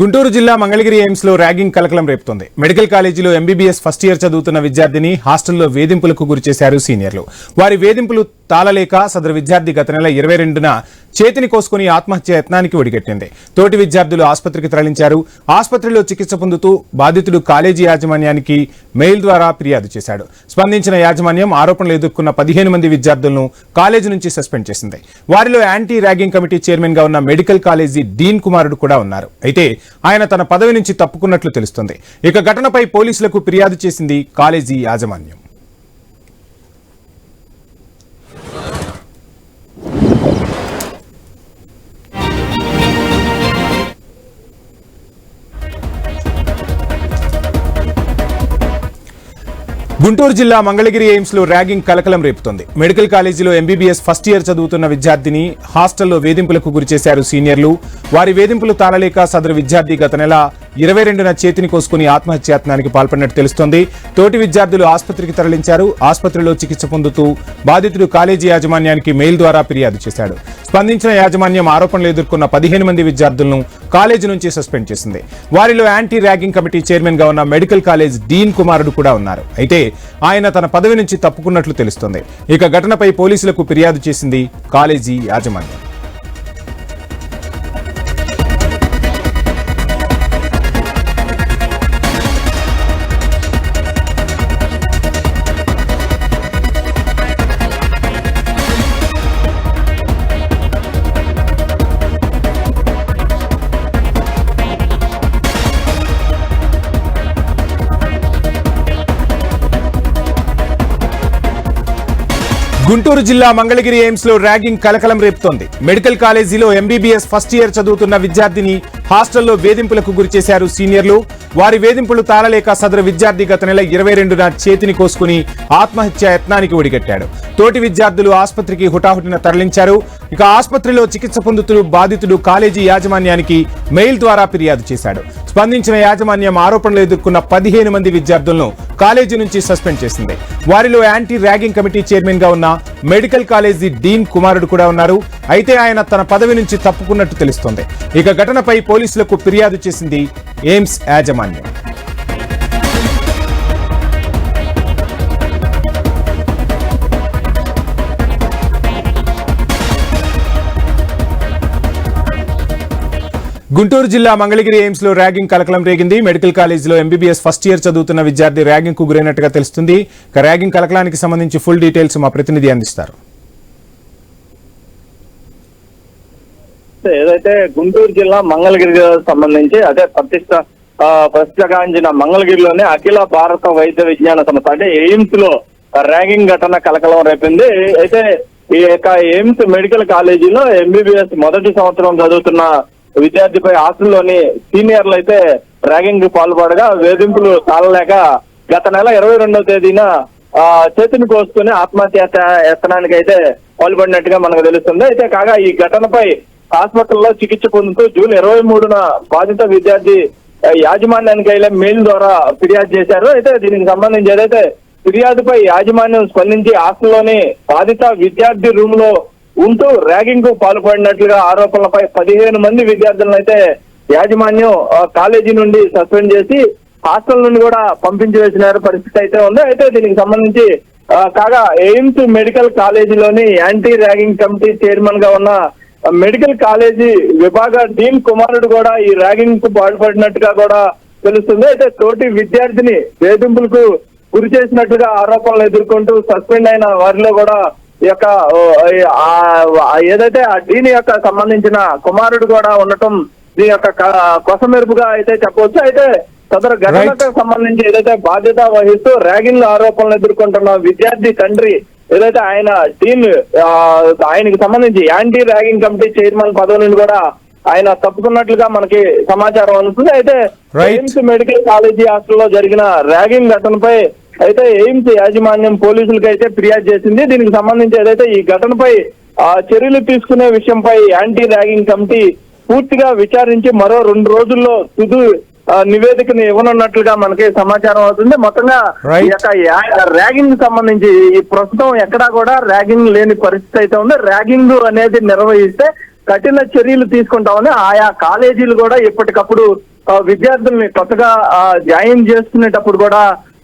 గుంటూరు జిల్లా మంగళగిరి ఎయిమ్స్ లో ర్యాగింగ్ కలకలం రేపుతోంది. మెడికల్ కాలేజీలో ఎంబీబీఎస్ ఫస్ట్ ఇయర్ చదువుతున్న విద్యార్థిని హాస్టల్లో వేధింపులకు గురిచేశారు సీనియర్లు. వారి వేధింపులు తాళలేక సదరు విద్యార్థి గత నెల 22న చేతిని కోసుకుని ఆత్మహత్య యత్నానికి ఒడిగట్టింది. తోటి విద్యార్థులు ఆసుపత్రికి తరలించారు. ఆసుపత్రిలో చికిత్స పొందుతూ బాధితుడు కాలేజీ యాజమాన్యానికి మెయిల్ ద్వారా ఫిర్యాదు చేశాడు. స్పందించిన యాజమాన్యం ఆరోపణలు ఎదుర్కొన్న 15 మంది విద్యార్థులను కాలేజీ నుంచి సస్పెండ్ చేసింది. వారిలో యాంటీ ర్యాగింగ్ కమిటీ చైర్మన్ గా ఉన్న మెడికల్ కాలేజీ డీన్ కుమారుడు కూడా ఉన్నారు. అయితే ఆయన తన పదవి నుంచి తప్పుకున్నట్లు తెలుస్తోంది. ఇక ఘటనపై పోలీసులకు ఫిర్యాదు చేసింది కాలేజీ యాజమాన్యం. గుంటూరు జిల్లా మంగళగిరి ఎయిమ్స్ లో ర్యాగింగ్ కలకలం రేపుతోంది. మెడికల్ కాలేజీలో ఎంబీబీఎస్ ఫస్ట్ ఇయర్ చదువుతున్న విద్యార్థిని హాస్టల్లో వేధింపులకు గురిచేశారు సీనియర్లు. వారి వేధింపులు తాళలేక సదరు విద్యార్థి గత నెల 22న చేతిని కోసుకుని ఆత్మహత్యాయత్నానికి పాల్పడినట్టు తెలుస్తోంది. తోటి విద్యార్థులు ఆసుపత్రికి తరలించారు. ఆసుపత్రిలో చికిత్స పొందుతూ బాధితుడు కాలేజీ యాజమాన్యానికి మెయిల్ ద్వారా ఫిర్యాదు చేశాడు. స్పందించిన యాజమాన్యం ఆరోపణలు ఎదుర్కొన్న 15 మంది విద్యార్థులను కాలేజీ నుంచి సస్పెండ్ చేసింది. వారిలో యాంటీ ర్యాగింగ్ కమిటీ చైర్మన్ గా ఉన్న మెడికల్ కాలేజ్ డీన్ కుమారుడు కూడా ఉన్నారు. అయితే ఆయన తన పదవి నుంచి తప్పుకున్నట్లు తెలుస్తోంది. ఇక ఘటనపై పోలీసులకు ఫిర్యాదు చేసింది కాలేజీ యాజమాన్యం. గుంటూరు జిల్లా మంగళగిరి ఎయిమ్స్ లో ర్యాగింగ్ కలకలం రేపుతోంది. మెడికల్ కాలేజీలో ఎంబీబీఎస్ ఫస్ట్ ఇయర్ చదువుతున్న విద్యార్థిని హాస్టల్లో వేధింపులకు గురిచేశారు సీనియర్లు. వారి వేధింపులు తాళలేక సదరు విద్యార్థి గత నెల 22న చేతిని కోసుకుని ఆత్మహత్య యత్నానికి ఒడిగట్టాడు. తోటి విద్యార్థులు ఆసుపత్రికి హుటాహుటిన తరలించారు. ఇక ఆసుపత్రిలో చికిత్స పొందుతూ బాధితుడు కాలేజీ యాజమాన్యానికి మెయిల్ ద్వారా ఫిర్యాదు చేశాడు. స్పందించిన యాజమాన్యం ఆరోపణలు ఎదుర్కొన్న 15 మంది విద్యార్థులను కాలేజీ నుంచి సస్పెండ్ చేసింది. వారిలో యాంటీ ర్యాగింగ్ కమిటీ చైర్మన్ గా ఉన్న మెడికల్ కాలేజీ డీన్ కుమారుడు కూడా ఉన్నారు. అయితే ఆయన తన పదవి నుంచి తప్పుకున్నట్టు తెలుస్తోంది. ఇక ఘటనపై పోలీసులకు ఫిర్యాదు చేసింది ఎయిమ్స్ యాజమాన్యం. గుంటూరు జిల్లా మంగళగిరి ఎయిమ్స్ లో ర్యాగింగ్ కలకలం రేగింది. మెడికల్ కాలేజీలో ఎంబీబీఎస్ ఫస్ట్ ఇయర్ చదువుతున్న విద్యార్థి ర్యాగింగ్ కు గురైనట్టుగా తెలుస్తుంది. ఇక ర్యాగింగ్ కలకలానికి సంబంధించి ఫుల్ డీటెయిల్స్ మా ప్రతినిధి అందిస్తారు. ఏదైతే గుంటూరు జిల్లా మంగళగిరికి సంబంధించి అదే ప్రతిష్టగాంచిన మంగళగిరిలోనే అఖిల భారత వైద్య విజ్ఞాన సంస్థ అంటే ఎయిమ్స్ లో ర్యాగింగ్ ఘటన కలకలం రేపింది. అయితే ఈ యొక్క ఎయిమ్స్ మెడికల్ కాలేజీలో ఎంబీబీఎస్ మొదటి సంవత్సరం చదువుతున్న విద్యార్థిపై హాస్టల్లోని సీనియర్లు అయితే ర్యాగింగ్ కు పాల్పడగా వేధింపులు తాళలేక గత నెల 22వ తేదీన చేతిని కోసుకుని ఆత్మహత్య యత్నానికి అయితే పాల్పడినట్టుగా మనకు తెలుస్తుంది. అయితే కాగా ఈ ఘటనపై హాస్పిటల్లో చికిత్స పొందుతూ జూన్ 23న బాధిత విద్యార్థి యాజమాన్యానికి అయితే మెయిల్ ద్వారా ఫిర్యాదు చేశారు. అయితే దీనికి సంబంధించి ఏదైతే ఫిర్యాదుపై యాజమాన్యం స్పందించి హాస్టల్లోని బాధిత విద్యార్థి రూమ్ లో ఉంటూ ర్యాగింగ్ కు పాల్పడినట్లుగా ఆరోపణలపై 15 మంది విద్యార్థులను అయితే యాజమాన్యం కాలేజీ నుండి సస్పెండ్ చేసి హాస్టల్ నుండి కూడా పంపించి వేసిన పరిస్థితి అయితే ఉంది. అయితే దీనికి సంబంధించి కాగా ఎయిమ్స్ మెడికల్ కాలేజీలోని యాంటీ ర్యాగింగ్ కమిటీ చైర్మన్ గా ఉన్న మెడికల్ కాలేజీ విభాగ డీన్ కుమారుడు కూడా ఈ ర్యాగింగ్ కు పాల్పడినట్టుగా కూడా తెలుస్తుంది. అయితే తోటి విద్యార్థిని వేధింపులకు గురి చేసినట్టుగా ఆరోపణలు ఎదుర్కొంటూ సస్పెండ్ అయిన వారిలో కూడా ఈ యొక్క ఏదైతే ఆ డీన్ యొక్క సంబంధించిన కుమారుడు కూడా ఉండటం దీని యొక్క కొసమెరుపుగా అయితే చెప్పవచ్చు. అయితే సదరు ఘటనకు సంబంధించి ఏదైతే బాధ్యత వహిస్తూ ర్యాగింగ్ ఆరోపణలు ఎదుర్కొంటున్న విద్యార్థి తండ్రి ఏదైతే ఆయన డీన్ ఆయనకి సంబంధించి యాంటీ ర్యాగింగ్ కమిటీ చైర్మన్ పదవి నుండి కూడా ఆయన తప్పుకున్నట్లుగా మనకి సమాచారం అందుతుంది. అయితే ఎయిమ్స్ మెడికల్ కాలేజీ హాస్టల్లో జరిగిన ర్యాగింగ్ ఘటనపై అయితే ఎయిమ్స్ యాజమాన్యం పోలీసులకు అయితే ఫిర్యాదు చేసింది. దీనికి సంబంధించి ఏదైతే ఈ ఘటనపై చర్యలు తీసుకునే విషయంపై యాంటీ ర్యాగింగ్ కమిటీ పూర్తిగా విచారించి మరో 2 రోజుల్లో తుది నివేదికను ఇవ్వనున్నట్లుగా మనకి సమాచారం అవుతుంది. మొత్తంగా ఈ యొక్క ర్యాగింగ్ సంబంధించి ఈ ప్రస్తుతం ఎక్కడా కూడా ర్యాగింగ్ లేని పరిస్థితి అయితే ఉంది. ర్యాగింగ్ అనేది నిర్వహిస్తే కఠిన చర్యలు తీసుకుంటామని ఆయా కాలేజీలు కూడా ఎప్పటికప్పుడు విద్యార్థుల్ని కొత్తగా జాయిన్ చేసుకునేటప్పుడు కూడా